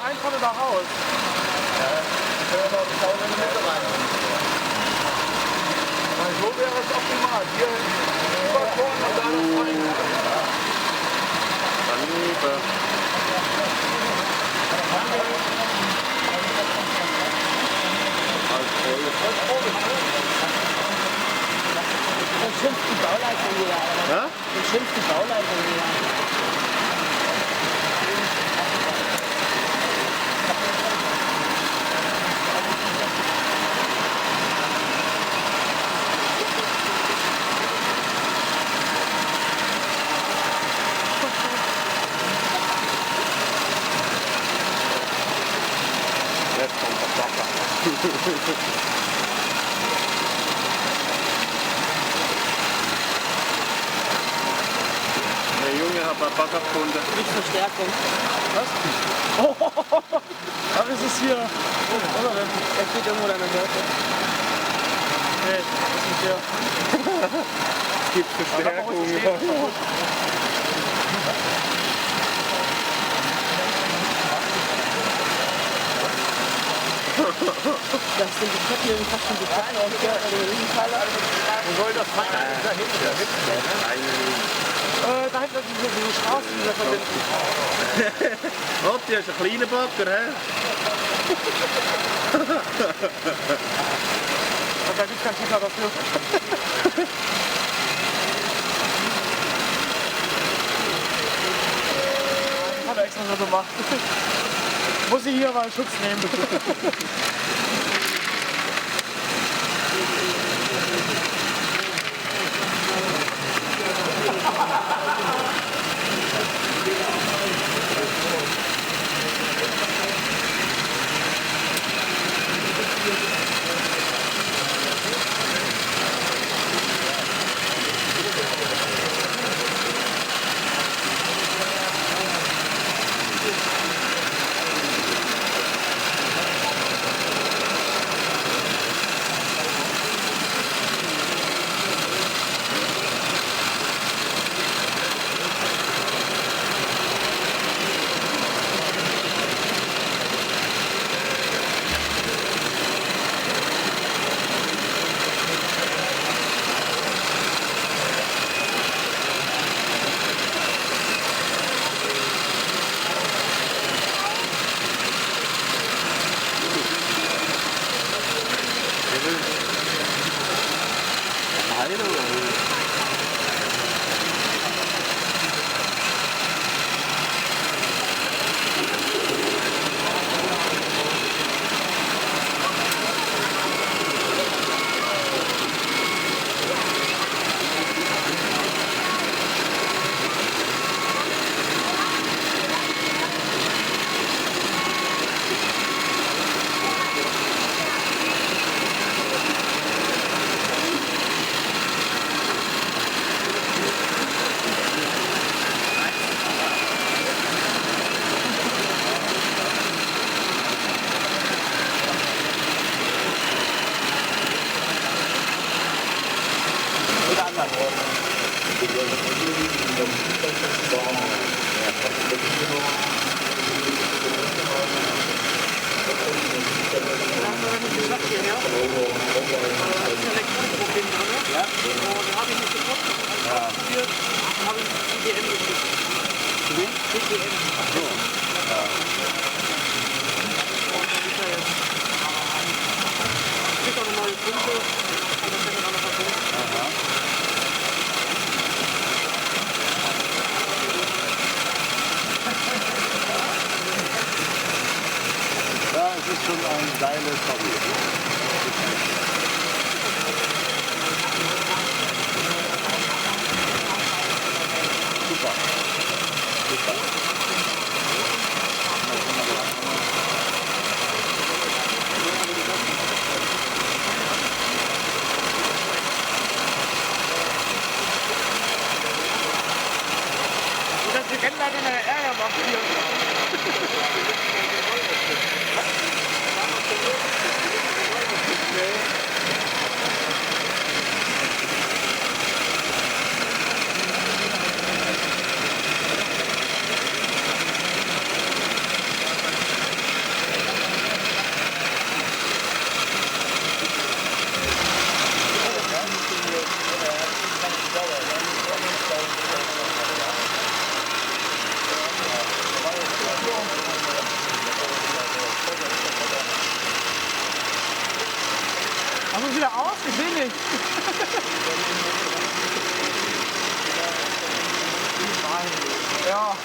einfach nur nach Haus. Weil so wäre es optimal. Hier überfahren und da das rein. Daneben. Dann schimpft die Bauleitung wieder. Ja? Dann schimpft die Bauleitung wieder. Jetzt kommt der Bagger. Der Junge hat einen Bagger gefunden. Mit Verstärkung. Was? Oh, aber es ist hier. Oder denn? Er steht irgendwo an der Seite. Nee, das ist nicht der. Es gibt Verstärkung. Das sind die Ketten irgendwie fast schon so klein aus der Riesenteile. Wo soll das sein? Da hinten. Da hinten sind so Straßen, die da verbinden. Oh, die ist ein kleiner Bagger, hä? Und da gibt es keinen Tiefer dafür. Hat er extra so gemacht. Muss ich hier mal Schutz nehmen, bitte. Ja, es ist schon ein geiles Hobby. Super. Super. Und dass die Rennleiter eine Ärger macht hier. nicht. Ja.